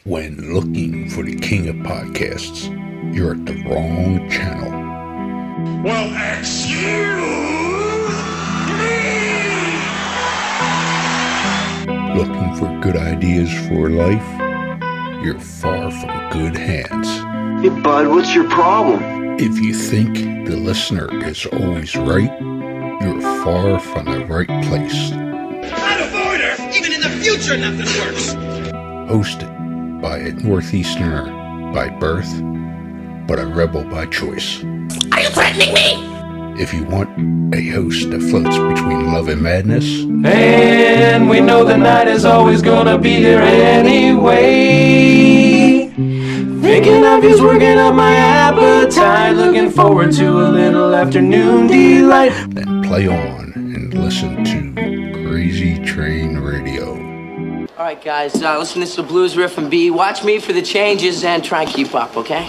When looking for the king of podcasts, you're at the wrong channel. Well, excuse me! Looking for good ideas for life? You're far from good hands. Hey, bud, what's your problem? If you think the listener is always right, you're far from the right place. Out of order! Even in the future, nothing works! Hosted by a Northeasterner by birth, but a rebel by choice. Are you threatening me? If you want a host that floats between love and madness, and we know the night is always gonna be here anyway. Thinking of you's working up my appetite, looking forward to a little afternoon delight. then play on and listen to Crazy Train Radio. All right, guys, listen to this blues riff and B. Watch me for the changes and try and keep up, okay?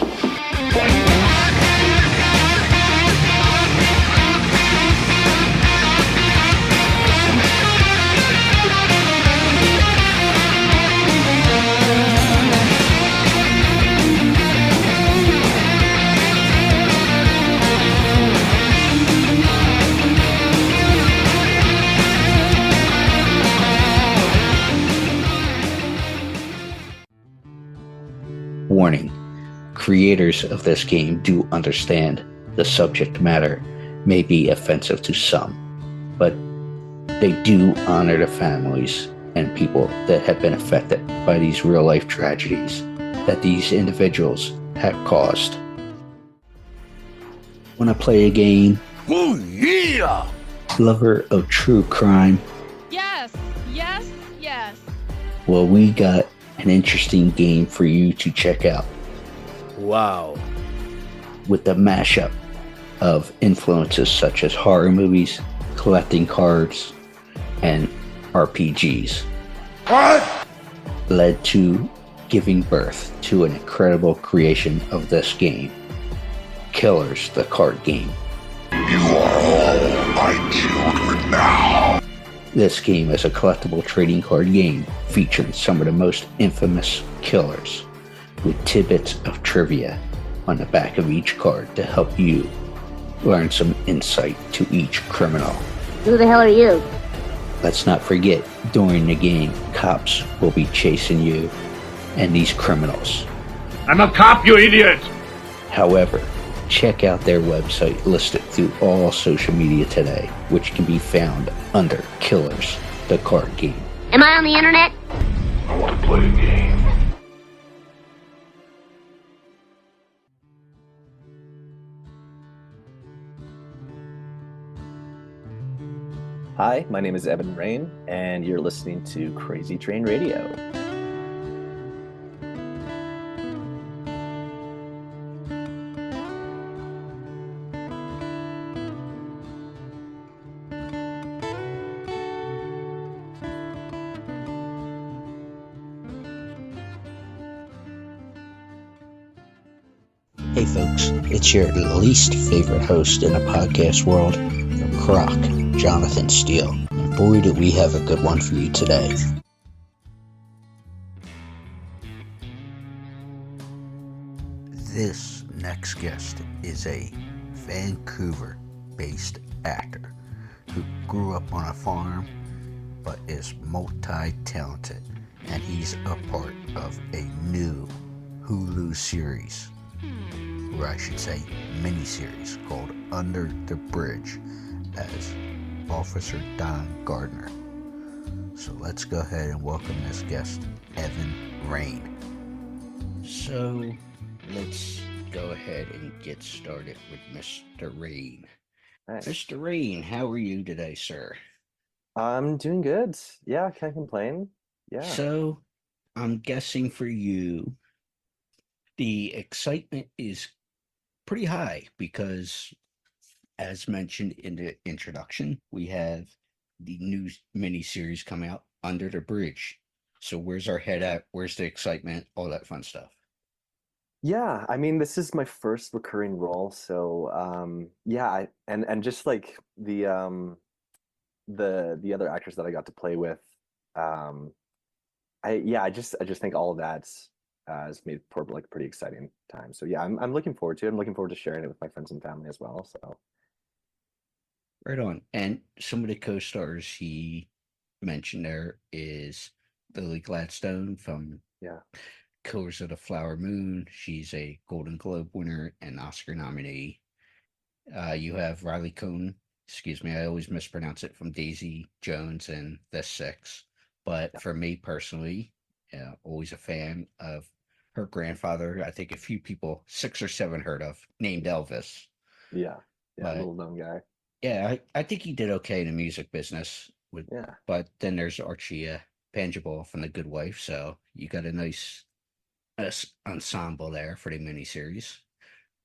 Warning, creators of this game do understand the subject matter may be offensive to some, but they do honor the families and people that have been affected by these real-life tragedies that these individuals have caused. Want to play a game? Oh, yeah! Lover of true crime? Yes, yes, yes. Well, we got an interesting game for you to check out. Wow. With the mashup of influences such as horror movies, collecting cards, and RPGs. What? Led to giving birth to an incredible creation of this game, Killers, the card game. You are all my children now. This game is a collectible trading card game featuring some of the most infamous killers, with tidbits of trivia on the back of each card to help you learn some insight to each criminal. Who the hell are you? Let's not forget, during the game, cops will be chasing you and these criminals. I'm a cop, you idiot! However, check out their website listed through all social media today, which can be found under Killers, the card game. Am I on the internet? I want to play a game. Hi, my name is Evan Rein, and you're listening to Crazy Train Radio. Hey folks, it's your least favorite host in the podcast world, Croc, Jonathan Steele. And boy, do we have a good one for you today. This next guest is a Vancouver-based actor who grew up on a farm but is multi-talented, and he's a part of a new Hulu series, or I should say miniseries, called Under the Bridge as Officer Don Gardner. So let's go ahead and welcome this guest, Evan Rein. So let's go ahead and get started with Mr. Rein. Nice. Mr. Rein, how are you today, sir? I'm doing good. Yeah, can't complain. Yeah. So I'm guessing for you, the excitement is pretty high because, as mentioned in the introduction, we have the new miniseries coming out, Under the Bridge. So where's our head at? Where's the excitement? All that fun stuff. Yeah, I mean, this is my first recurring role, so yeah, and just like the other actors that I got to play with, I just think all of that has made for like pretty exciting time. So yeah, I'm looking forward to it. I'm looking forward to sharing it with my friends and family as well. So Right on. And some of the co-stars he mentioned there is Lily Gladstone from yeah, Killers of the Flower Moon. She's a Golden Globe winner and Oscar nominee. You have Riley Cohn. Excuse me, I always mispronounce it, from Daisy Jones and The Six. But yeah, for me personally, always a fan of her grandfather. I think a few people, six or seven, heard of, named Elvis. yeah, yeah. But Little known guy. yeah, I think he did okay in the music business. With, Yeah, but then there's Archie Pangible from The Good Wife. So you got a nice ensemble there for the miniseries.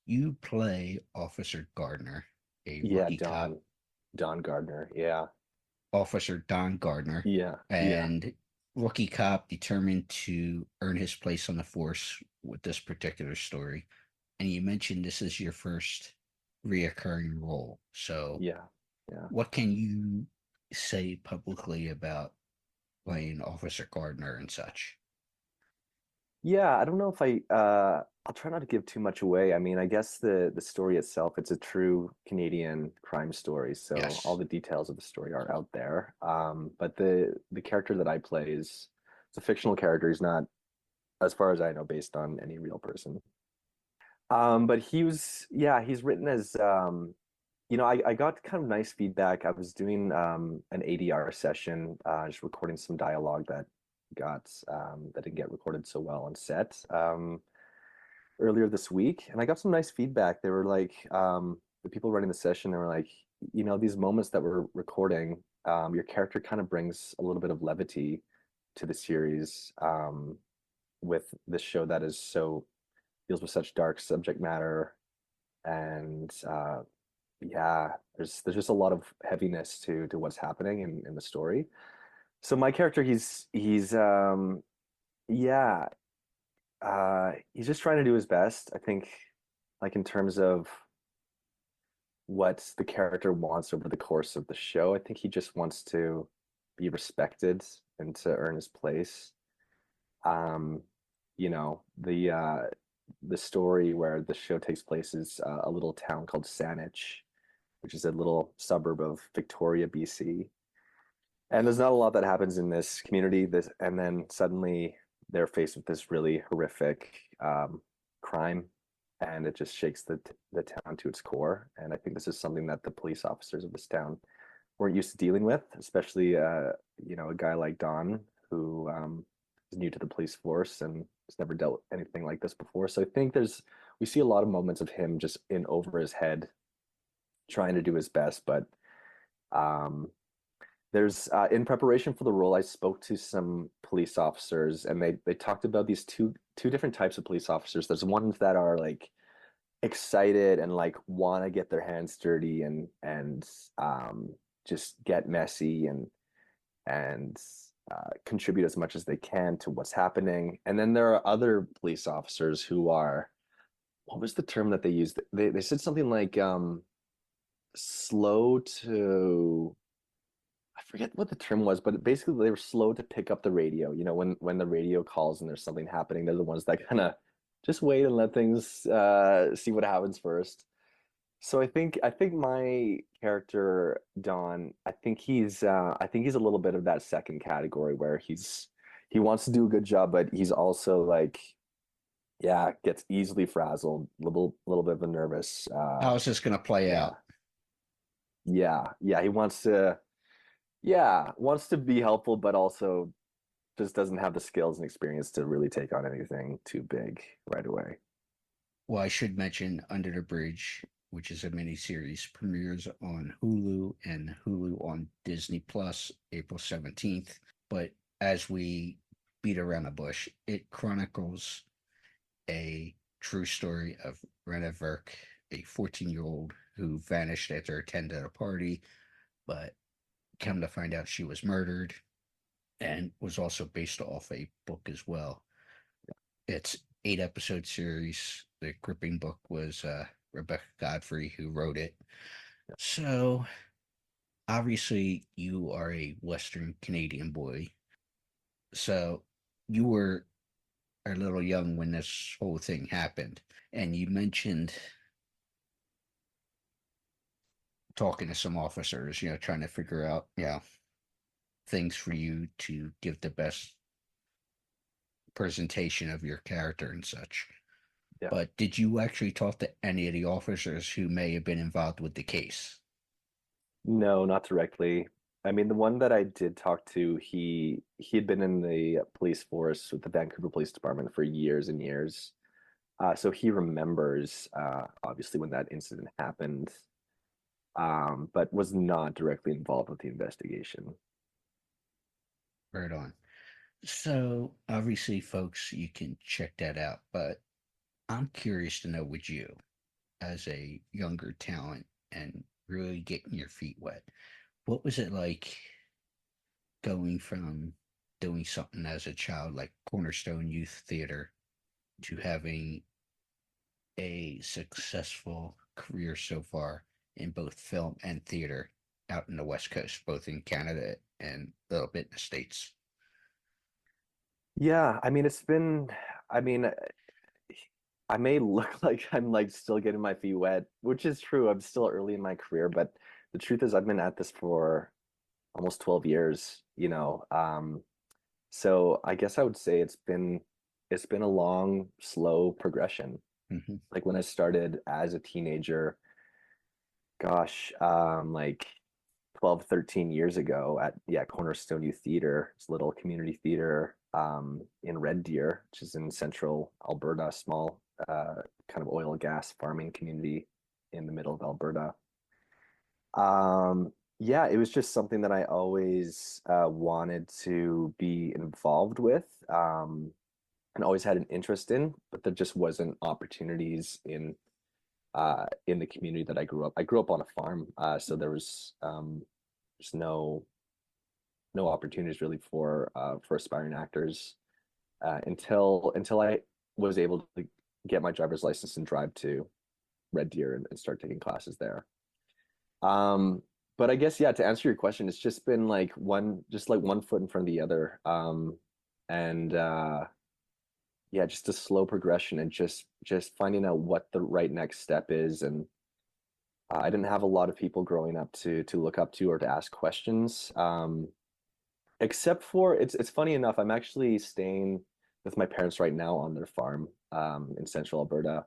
You play Officer Gardner, a yeah. rookie cop, Don Gardner. Yeah, Officer Don Gardner, yeah, yeah. and rookie cop determined to earn his place on the force with this particular story. And you mentioned this is your first reoccurring role. So, Yeah, yeah, what can you say publicly about playing Officer Gardner and such? yeah. I don't know if I'll try not to give too much away. I mean, I guess the story itself, it's a true Canadian crime story, so all Yes. the details of the story are out there. But the character that I play is it's a fictional character. He's not, as far as I know, based on any real person. But yeah, he's written as I got kind of nice feedback. I was doing an ADR session, just recording some dialogue that didn't get recorded so well on set earlier this week, and I got some nice feedback. They were like, the people running the session, they were like, these moments that we're recording, your character kind of brings a little bit of levity to the series, with this show that is so deals with such dark subject matter, and yeah, there's just a lot of heaviness to what's happening in the story. So my character, he's yeah, he's just trying to do his best. I think, like in terms of what the character wants over the course of the show, I think he just wants to be respected and to earn his place. Um, the story where the show takes place is a little town called Saanich, which is a little suburb of Victoria, BC. And there's not a lot that happens in this community. And then suddenly they're faced with this really horrific crime, and it just shakes the town to its core. And I think this is something that the police officers of this town weren't used to dealing with, especially a guy like Don, who is new to the police force and has never dealt with anything like this before. So I think we see a lot of moments of him just in over his head, trying to do his best. But um, there's in preparation for the role, I spoke to some police officers, and they talked about these two different types of police officers. There's ones that are like excited and like want to get their hands dirty and just get messy and contribute as much as they can to what's happening. And then there are other police officers who are, what was the term that they used? They said something like slow to, I forget what the term was, but basically they were slow to pick up the radio. When the radio calls and there's something happening, they're the ones that kind of just wait and let things see what happens first. So I think my character Don, I think he's a little bit of that second category where he wants to do a good job, but he's also like, yeah, gets easily frazzled, little bit of a nervous. How is this going to play Yeah, out? yeah. He wants to be helpful, but also just doesn't have the skills and experience to really take on anything too big right away. Well, I should mention Under the Bridge, which is a miniseries, premieres on Hulu and Hulu on Disney Plus April 17th. But as we beat around the bush, it chronicles a true story of Renna Virk, a 14-year-old who vanished after attending a party, but come to find out she was murdered, and was also based off a book as well. It's 8 episode series. The gripping book was Rebecca Godfrey who wrote it. So obviously you are a Western Canadian boy. So you were a little young when this whole thing happened, and you mentioned talking to some officers, trying to figure out, things for you to give the best presentation of your character and such. Yeah. But did you actually talk to any of the officers who may have been involved with the case? No, not directly. I mean, the one that I did talk to, he had been in the police force with the Vancouver Police Department for years and years. So he remembers, obviously, when that incident happened, but was not directly involved with the investigation. Right on. So obviously, folks, you can check that out. But I'm curious to know, with you as a younger talent and really getting your feet wet, what was it like going from doing something as a child like Cornerstone Youth Theater to having a successful career so far in both film and theater out in the West Coast, both in Canada and a little bit in the States? Yeah, I mean, I mean, I may look like I'm like still getting my feet wet, which is true. I'm still early in my career, but the truth is I've been at this for almost 12 years, you know. So I guess I would say it's been a long, slow progression. Mm-hmm. Like when I started as a teenager, gosh, like 12, 13 years ago at Cornerstone Youth Theater. It's a little community theater in Red Deer, which is in central Alberta, small kind of oil and gas farming community in the middle of Alberta. Yeah, it was just something that I always wanted to be involved with, and always had an interest in, but there just wasn't opportunities in the community that I grew up. I grew up on a farm, so there was just no opportunities really for aspiring actors until I was able to get my driver's license and drive to Red Deer and start taking classes there. But I guess, yeah, to answer your question, it's just been like one foot in front of the other. And yeah, just a slow progression and just finding out what the right next step is. And I didn't have a lot of people growing up to look up to or to ask questions. Except for it's funny enough, I'm actually staying with my parents right now on their farm in central Alberta.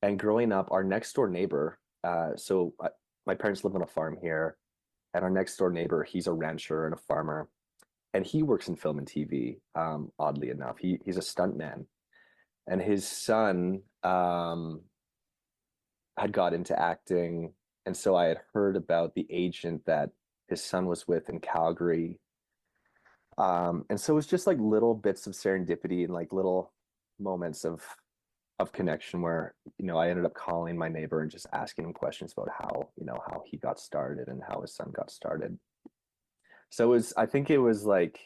And growing up, our next door neighbor, my parents live on a farm here, and our next door neighbor, he's a rancher and a farmer, and he works in film and TV. Oddly enough, he's a stuntman, and his son had got into acting, and so I had heard about the agent that his son was with in Calgary. And so it was just like little bits of serendipity and like little moments of connection where, I ended up calling my neighbor and just asking him questions about how he got started and how his son got started. So I think it was like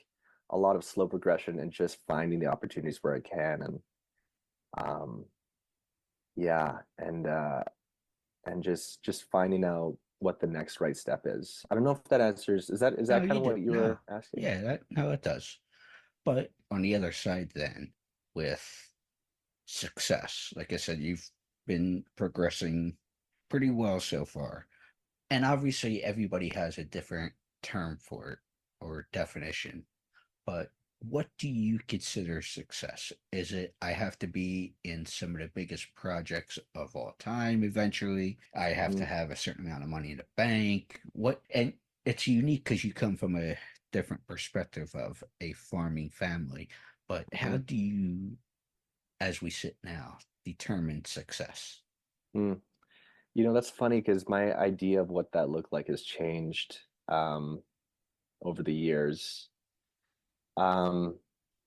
a lot of slow progression and just finding the opportunities where I can. And yeah, and just finding out what the next right step is. I don't know if that answers, is that No, kind you of do. what you No. were asking? Yeah, it does. But on the other side, then, with success, like I said, you've been progressing pretty well so far. And obviously, everybody has a different term for it or definition. But what do you consider success? Is it I have to be in some of the biggest projects of all time eventually? I have to Mm, have a certain amount of money in the bank? And it's unique because you come from a different perspective of a farming family. But how mhm, do you, as we sit now, determine success? mm. That's funny because my idea of what that looked like has changed um, over the years. Um,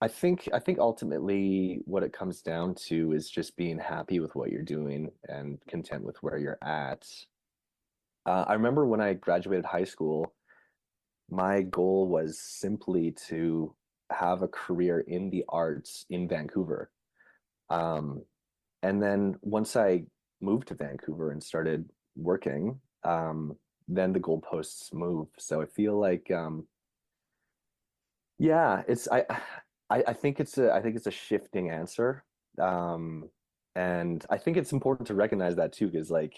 I think ultimately what it comes down to is just being happy with what you're doing and content with where you're at. I remember when I graduated high school, my goal was simply to have a career in the arts in Vancouver. Um, and then once I moved to Vancouver and started working, then the goalposts move. So I feel like, yeah, I think it's a shifting answer. Um, and I think it's important to recognize that too, because like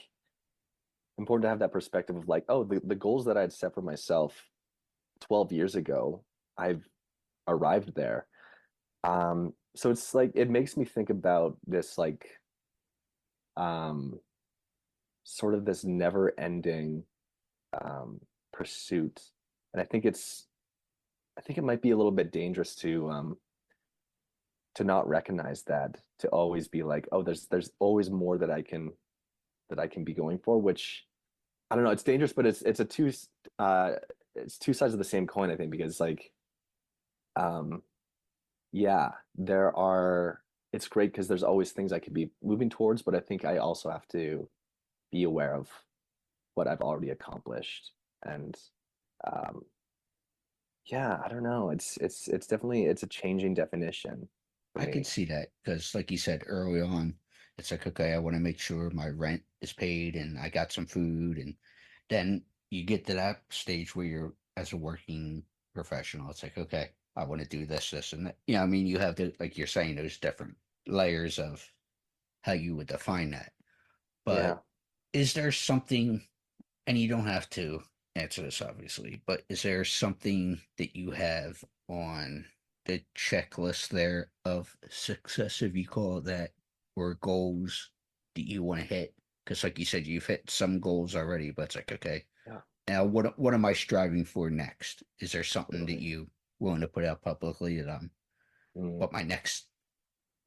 important to have that perspective of like, oh, the goals that I had set for myself 12 years ago, I've arrived there. So it's like it makes me think about this like um sort of this never-ending um pursuit. And I think it might be a little bit dangerous to not recognize that, to always be like, oh, there's always more that I can be going for, which I don't know, it's dangerous, but uh it's two sides of the same coin, I think, because like um yeah, there are it's great because there's always things I could be moving towards, but I think I also have to be aware of what I've already accomplished. And um yeah, I don't know. It's definitely it's a changing definition for I could me. see that because, like you said early on, it's like, okay, I want to make sure my rent is paid and I got some food. And then you get to that stage where you're, as a working professional, it's like, okay, I want to do this, this, and that. I mean, you have to, like you're saying, those different layers of how you would define that. Yeah. But is there something, and you don't have to answer this obviously, but is there something that you have on the checklist there of success, if you call it that, or goals that you want to hit? Because, like you said, you've hit some goals already, but it's like, okay, Yeah, now what am I striving for next? Is there something that totally. you willing to put out publicly that Mm, what my next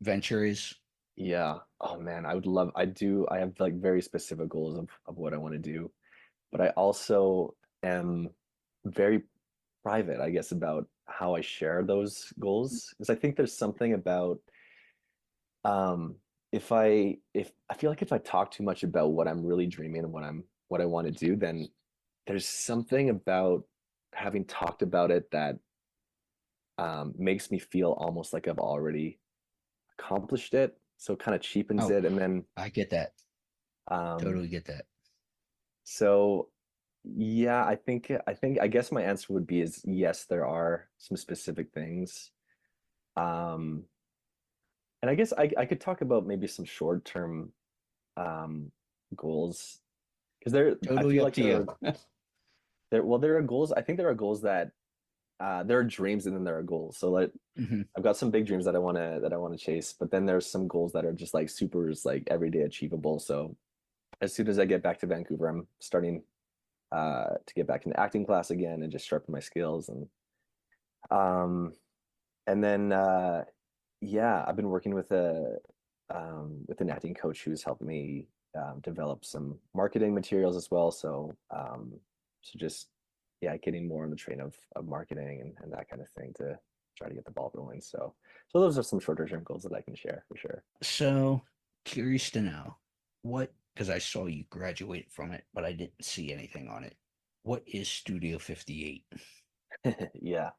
venture is? yeah. Oh man, I have like very specific goals of what I want to do, but I also am very private, I guess, about how I share those goals. Because I think there's something about um if I feel like if I talk too much about what I'm really dreaming and what I want to do, then there's something about having talked about it that makes me feel almost like I've already accomplished it. So it kind of cheapens Oh, it. And then I get that. um Totally get that. so yeah, I guess my answer would be is yes, there are some specific things. Um and I guess I could talk about maybe some short-term um goals because I Totally feel up like to you. there are goals. I think there are goals that there are dreams and then there are goals. So like Hmm. I've got some big dreams that I want to chase, but then there's some goals that are just like super like everyday achievable. So as soon as I get back to Vancouver, I'm starting to get back into acting class again and just sharpen my skills um and then yeah, I've been working with an acting coach who's helped me develop some marketing materials as well. So just yeah, getting more on the train of marketing and that kind of thing to try to get the ball rolling. So those are some shorter term goals that I can share for sure. So curious to know what, because I saw you graduate from it, but I didn't see anything on it. What is Studio 58? Yeah.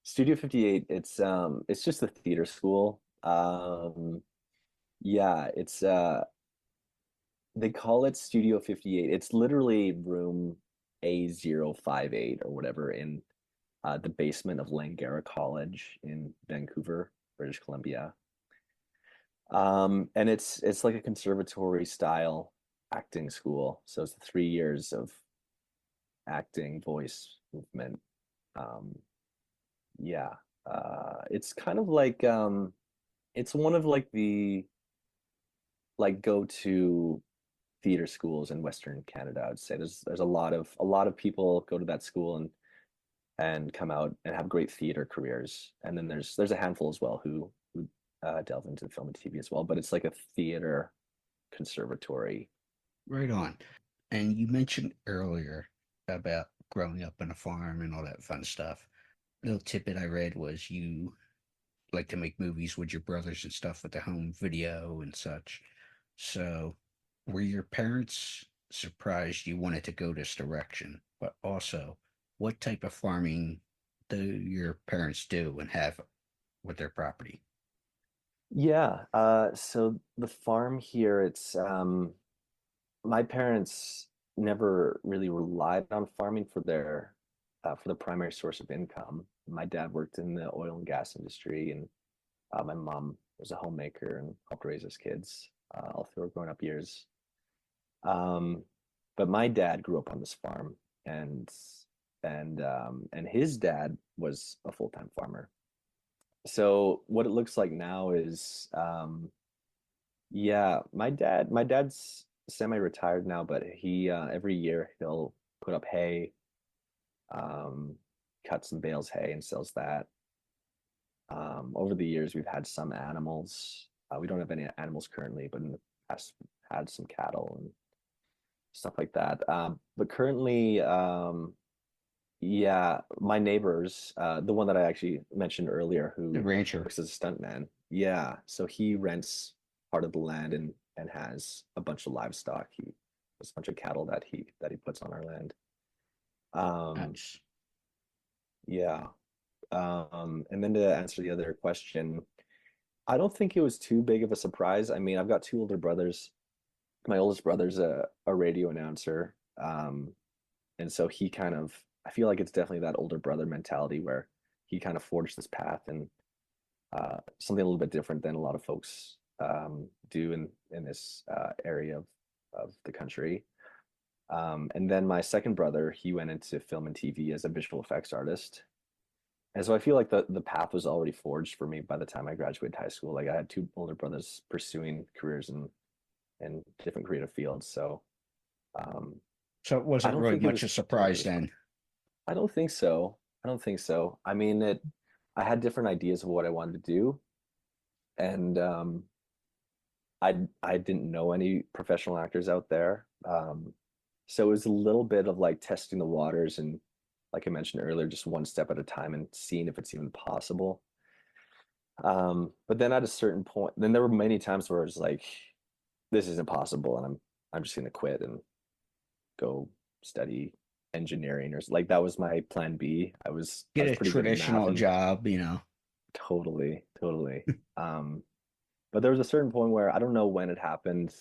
Studio 58, it's just a theater school. Yeah, it's they call it Studio 58. It's literally room A058 or whatever in the basement of Langara College in Vancouver, British Columbia. And it's like a conservatory style acting school. So it's 3 years of acting, voice, movement. Um, yeah. It's kind of like it's one of like the like go-to theater schools in Western Canada. I would say there's a lot of people go to that school and come out and have great theater careers. And then there's a handful as well who delve into film and TV as well. But it's like a theater conservatory. Right on. And you mentioned earlier about growing up on a farm and all that fun stuff. Little tidbit I read was you like to make movies with your brothers and stuff with the home video and such. So, were your parents surprised you wanted to go this direction? But also, what type of farming do your parents do and have with their property? Yeah. So the farm here, it's my parents never really relied on farming for their primary source of income. my dad worked in the oil and gas industry, and my mom was a homemaker and helped raise us kids all through our growing up years. Um, but my dad grew up on this farm, and and his dad was a full-time farmer. So what it looks like now is, yeah, my dad's semi-retired now, but he every year he'll put up hay, um, cuts and bales hay and sells that. Over the years, we've had some animals. We don't have any animals currently, but in the past, we've had some cattle and stuff like that. But currently, yeah, my neighbors, the one that I actually mentioned earlier, The who rancher. works as a stuntman, yeah, so he rents part of the land and has a bunch of livestock. He has a bunch of cattle that he puts on our land. Um, Nice. yeah. And then to answer the other question, I don't think it was too big of a surprise. I mean, I've got two older brothers. My oldest brother's a radio announcer. And so he kind of, I feel like it's definitely that older brother mentality where he kind of forged this path, and something a little bit different than a lot of folks do in this area of the country. And then my second brother, he went into film and TV as a visual effects artist. And so I feel like the path was already forged for me by the time I graduated high school. Like I had two older brothers pursuing careers in different creative fields. So um, So it I wasn't don't really think it much a was too much of surprise a surprise. then. I don't think so. I don't think so. I mean, I had different ideas of what I wanted to do, and I didn't know any professional actors out there. So it was a little bit of like testing the waters, and like I mentioned earlier, just one step at a time and seeing if it's even possible. But then at a certain point, then there were many times where it was like, this isn't possible, and I'm just gonna quit and go study engineering, or like that was my plan B. I Get was a pretty good at math traditional and job, you know. totally. Um, but there was a certain point where I don't know when it happened.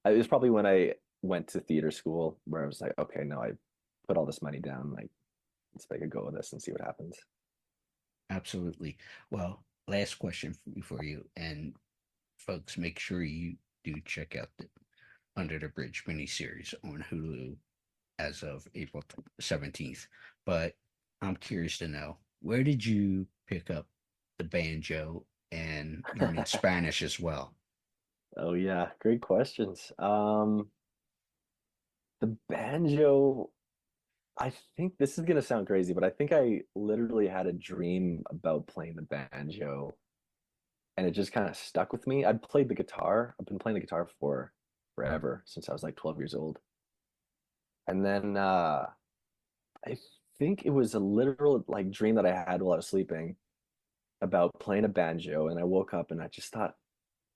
It was probably when I went to theater school where I was like, okay, no, I put all this money down. Like, let's make a go of this and see what happens. Absolutely. Well, last question for you, and folks, make sure you do check out the Under the Bridge miniseries on Hulu as of April 17th. But I'm curious to know, where did you pick up the banjo and learning Spanish as well? Oh yeah, great questions. The banjo, I think this is gonna sound crazy, but I think I literally had a dream about playing the banjo, and it just kind of stuck with me. I'd played the guitar. I've been playing the guitar for forever, since I was like 12 years old. And then I think it was a literal like dream that I had while I was sleeping about playing a banjo, and I woke up and I just thought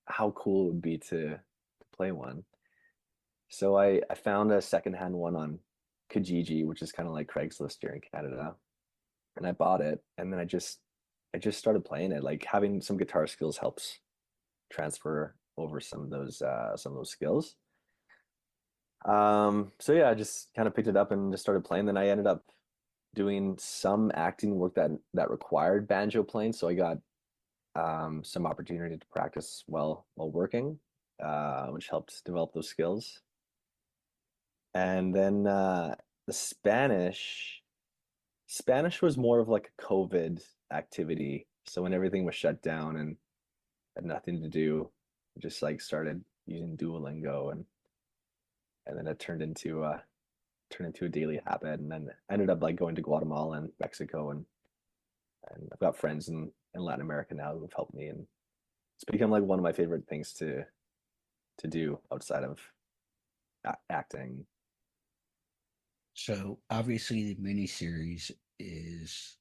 how cool it would be to play one. So I found a secondhand one on Kijiji, which is kind of like Craigslist here in Canada, and I bought it, and then I just started playing it. Like having some guitar skills helps transfer over some of those skills. So yeah, I just kind of picked it up and just started playing. Then I ended up doing some acting work that required banjo playing, so I got some opportunity to practice while working, which helped develop those skills. And then the Spanish was more of like a COVID activity. So when everything was shut down and had nothing to do, I just like started using Duolingo, and then it turned into a daily habit, and then I ended up like going to Guatemala and Mexico, and I've got friends in Latin America now who've helped me, and it's become like one of my favorite things to do outside of acting. So obviously the miniseries is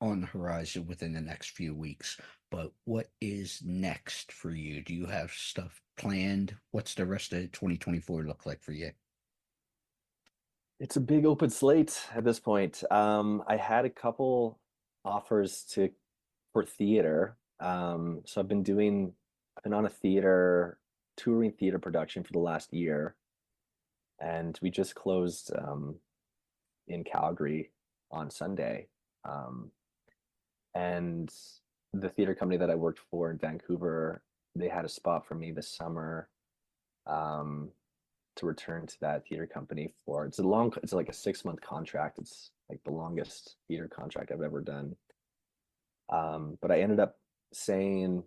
on the horizon within the next few weeks, but what is next for you? Do you have stuff planned? What's the rest of 2024 look like for you? It's a big open slate at this point. I had a couple offers to for theater. So I've been on a touring theater production for the last year, and we just closed in Calgary on Sunday. And the theater company that I worked for in Vancouver, they had a spot for me this summer to return to that theater company for it's like a 6-month contract. It's like the longest theater contract I've ever done. But I ended up saying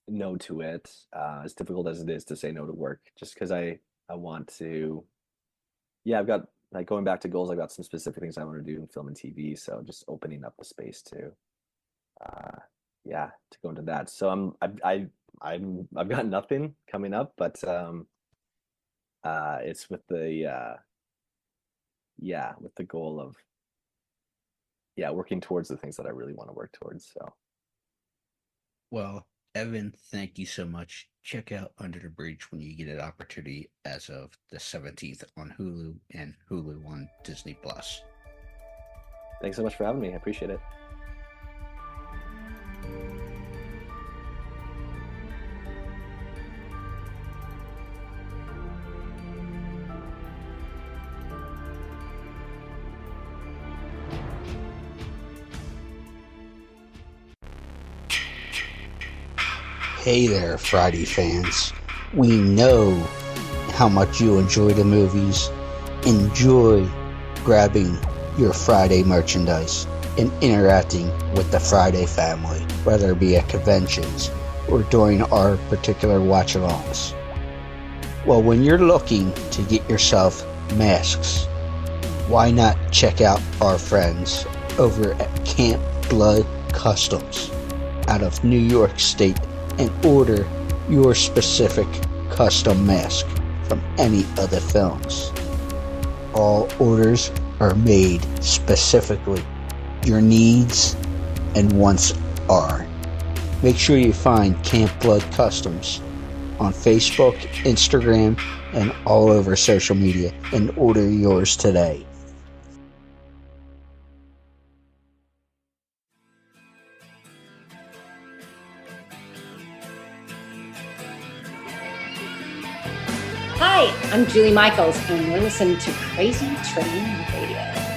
no to it, as difficult as it is to say no to work, just because I want to. Yeah, I've got like going back to goals. I've got some specific things I want to do in film and TV. So just opening up the space to, to go into that. So I've got nothing coming up, but it's with the with the goal of working towards the things that I really want to work towards. So. Well, Evan, thank you so much. Check out Under the Bridge when you get an opportunity as of the 17th on Hulu and Hulu on Disney+. Thanks so much for having me. I appreciate it. Hey there, Friday fans. We know how much you enjoy the movies. Enjoy grabbing your Friday merchandise and interacting with the Friday family, whether it be at conventions or during our particular watch-alongs. Well, when you're looking to get yourself masks, why not check out our friends over at Camp Blood Customs out of New York State and order your specific custom mask from any of the films. All orders are made specifically. Your needs and wants are. Make sure you find Camp Blood Customs on Facebook, Instagram, and all over social media and order yours today. Hi, I'm Julie Michaels, and you're listening to Crazy Train Radio.